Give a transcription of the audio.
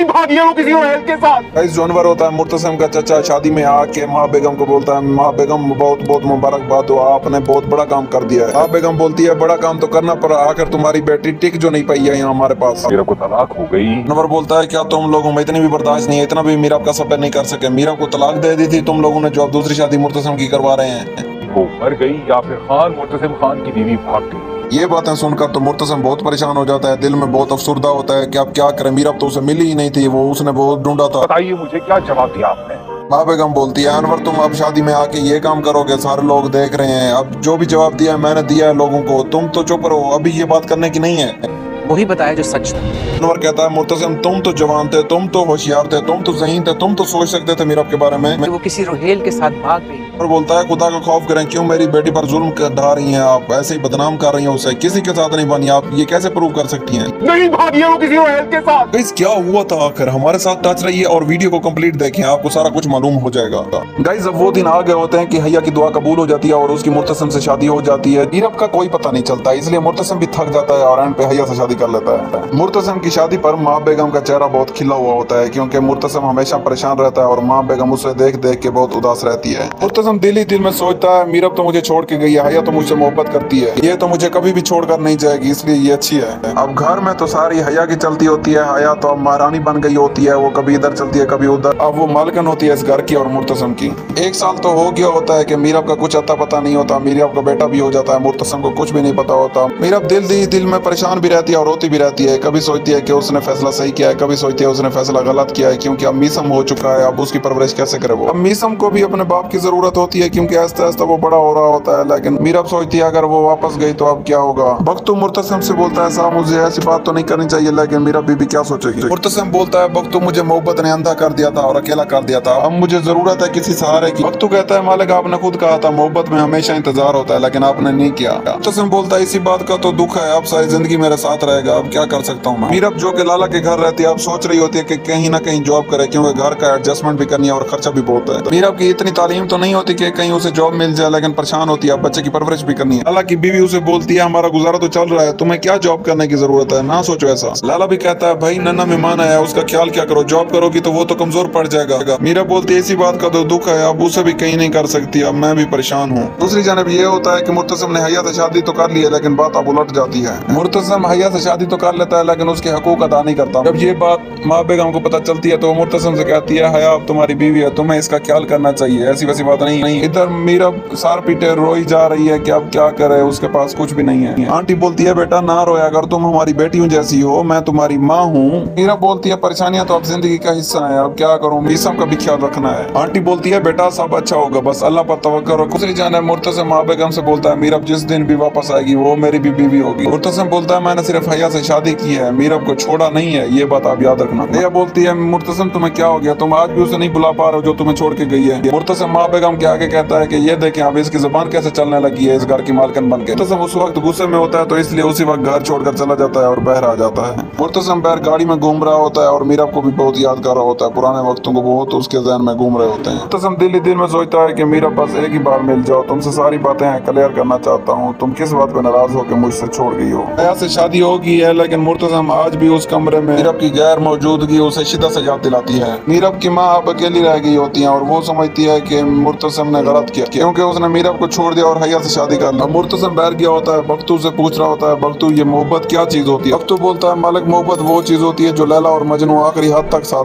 नहीं भागी है वो किसी और के साथ। इस जानवर होता है मुर्तसिम का चचा, शादी में आके माँ बेगम को बोलता है, माँ बेगम बहुत बहुत मुबारकबाद हो, आपने बहुत बड़ा काम कर दिया है। माँ बेगम बोलती है बड़ा काम तो करना पड़ा, आकर तुम्हारी बेटी टिक जो नहीं पाई है यहाँ हमारे पास। मीरा को तलाक हो गई। जानवर बोलता है क्या तुम लोगों में इतनी भी बर्दाश्त नहीं है, इतना भी मीरा का सब्र नहीं कर सके, मीरा को तलाक दे दी थी तुम लोगों ने जो अब दूसरी शादी मुर्तसिम की करवा रहे हैं। वो मर गई या फिर खान मुर्तसिम खान की बीवी भाग गई। ये बातें सुनकर तो मुर्तसिम बहुत परेशान हो जाता है, दिल में बहुत अफसुर्दा होता है कि अब क्या करें, मीरा तो उसे मिली ही नहीं थी, वो उसने बहुत ढूंढा था। बताइए मुझे क्या जवाब दिया आपने। माँ बेगम बोलती है अनवर तुम अब शादी में आके ये काम करोगे, सारे लोग देख रहे हैं, अब जो भी जवाब दिया है मैंने दिया है लोगों को, तुम तो चुप रहो, अभी ये बात करने की नहीं है। वही बताया जो सच था। अनवर कहता है मुर्तसिम तुम तो जवान थे, तुम तो होशियार थे, तुम तो ज़हीन थे, तुम तो सोच सकते थे मीरा के बारे में। कि वो किसी रोहेल के साथ भाग गई। और बोलता है खुदा का खौफ करें, क्यों मेरी बेटी पर जुल्म ढा रही हैं आप, ऐसे ही बदनाम कर रही हैं उसे, किसी के साथ नहीं बनी, आप ये कैसे प्रूव कर सकती हैं। नहीं भागी है वो किसी और के साथ। गाइस क्या हुआ था आखिर, हमारे साथ टच रहिए और वीडियो को कंप्लीट देखें, आपको सारा कुछ मालूम हो जाएगा। गाइस अब वो दिन आ गए होते हैं कि हैया की दुआ कबूल हो जाती है और उसकी मुर्तसिम से शादी हो जाती है। मीरब का कोई पता नहीं चलता, इसलिए मुर्तसिम भी थक जाता है और एंड पे हैया से शादी कर लेता है। मुर्तसिम की शादी पर माँ बेगम का चेहरा बहुत खिला हुआ होता है, क्योंकि मुर्तसिम हमेशा परेशान रहता है और माँ बेगम उसे देख देख के बहुत उदास रहती है। मुर्तसिम दिल ही दिल में सोचता है मीरब तो मुझे छोड़ के गई है, हैया तो मुझसे मोहब्बत करती है, ये तो मुझे कभी भी छोड़कर नहीं जाएगी, इसलिए ये अच्छी है। अब घर में तो सारी हैया की चलती होती है, हैया तो अब महारानी बन गई होती है, वो कभी इधर चलती है कभी उधर, अब वो मालकिन होती है इस घर की और मुर्तसिम की। एक साल तो हो गया होता है कि मीरब का कुछ अता पता नहीं होता, मीरब का बेटा भी हो जाता है, मुर्तसिम को कुछ भी नहीं पता होता। मीरब दिल में परेशान भी रहती है और रोती भी रहती है, कभी सोचती है कि उसने फैसला सही किया है, कभी सोचती है उसने फैसला गलत किया है, क्योंकि अब मीसम हो चुका है, अब उसकी परवरिश कैसे करे वो। अब मीसम को भी अपने बाप की जरूरत होती है, क्योंकि आहिस्ता आहिस्ता वो बड़ा हो रहा होता है, लेकिन मीरब सोचती है अगर वो वापस गई तो अब क्या होगा। बख्तू मुर्तसिम से बोलता है साहब मुझे ऐसी बात तो नहीं करनी चाहिए, लेकिन मीरब बीबी क्या सोचेगी। मुर्तसिम बोलता है बख्तू मुझे मोहब्बत ने अंधा कर दिया था और अकेला कर दिया था, अब मुझे जरूरत है किसी सहारे की। बख्तू कहता है मालिक आपने खुद कहा था मोहब्बत में हमेशा इंतजार होता है, लेकिन आपने नहीं किया। मुर्तसिम बोलता है इसी बात का तो दुख है, अब सारी जिंदगी मेरे साथ रहेगा, अब क्या कर सकता हूँ मैं। मीरब जो कि लाला के घर रहती है अब सोच रही होती है कि कहीं ना कहीं जॉब करे, क्योंकि घर का एडजस्टमेंट भी करनी है और खर्चा भी बहुत है। मीरब की इतनी तालीम तो नहीं होती कि कहीं उसे जॉब मिल जाए, लेकिन परेशान होती है, बच्चे की परवरिश भी करनी है। लाला की बीवी उसे बोलती है हमारा गुजारा तो चल रहा है, तुम्हें क्या जॉब करने की जरूरत है, ना सोचो ऐसा। लाला भी कहता है भाई नन्ना मेहमान आया उसका ख्याल क्या करो, जॉब करोगी तो वो तो कमजोर पड़ जाएगा। मीरा बोलती है इसी बात का तो दुख है, अब उसे भी कहीं नहीं कर सकती, अब मैं भी परेशान हूँ। दूसरी जानब ये होता है कि मुर्तसिम ने हैया से शादी तो कर ली है, लेकिन बात अब उलट जाती है। मुर्तसिम हैया से शादी तो कर लेता है, लेकिन उसके हकूक अदा नहीं करता। जब ये बात माँ बेगम को पता चलती है तो वो मुर्तसिम से कहती है हैया अब तुम्हारी बीवी है, तुम्हें इसका ख्याल करना चाहिए, ऐसी वैसी बात नहीं। इधर मीरा सार पीटे रोई जा रही है कि अब क्या करे, उसके पास कुछ भी नहीं है। आंटी बोलती है बेटा ना रोया अगर तुम हमारी बेटियों जैसी हो, मैं तुम्हारी माँ हूँ। मीरा बोलती है परेशानियां तो अब जिंदगी का हिस्सा है, अब क्या करूँ, मीसम का भी ख्याल रखना है। आंटी बोलती है बेटा सब अच्छा होगा, बस अल्लाह पर तवक्कुल रखो। दूसरी जानब मुर्तसिम माँ बेगम से बोलता है मीरब जिस दिन भी वापस आएगी वो मेरी भी बीवी होगी। मुर्तसिम बोलता है मैंने सिर्फ हैया से शादी की है, मीरब को छोड़ा नहीं है, ये बात आप याद रखना। हैया बोलती है मुर्तसिम तुम्हें क्या हो गया, तुम आज भी उसे नहीं बुला पा रहे हो जो तुम्हें छोड़ के गई है। मुर्तसिम माँ बेगम के आगे कहता है कि ये देखें अब इसकी जुबान कैसे चलने लगी है इस घर की मालकिन बन के। मुर्तसिम उस वक्त गुस्से में होता है तो इसलिए उसी वक्त घर छोड़कर चला जाता है और बहर आ जाता है। मुर्तसिम बहर गाड़ी में घूम रहा होता है और मीरब को भी बहुत याद कर रहा होता है, पुराने वक्तों को बहुत उसके ज़हन में घूम रहे होते हैं। मुर्तसिम दिल ही दिल में सोचता है कि मीरब बस एक ही बार मिल जाओ, तुमसे सारी बातें क्लियर करना चाहता हूँ, तुम किस बात पे नाराज हो के मुझसे छोड़ गई हो। हैया से शादी होगी है, लेकिन मुर्तसिम आज भी उस कमरे में मीरब की गैर मौजूदगी उसे शिद्दत से याद दिलाती है। मीरब की माँ अब अकेली रह गई होती है और वो समझती है कि मुर्तसिम ने गलत किया, क्योंकि उसने मीरब को छोड़ दिया और हैया से शादी कर ली। मुर्तसिम बैठ गया होता है, बख्तू से पूछ रहा होता है बख्तू ये मोहब्बत क्या चीज होती है। बख्तू बोलता है मालिक मोहब्बत वो चीज होती है जो लैला और मजनू आखिरी हद तक साथ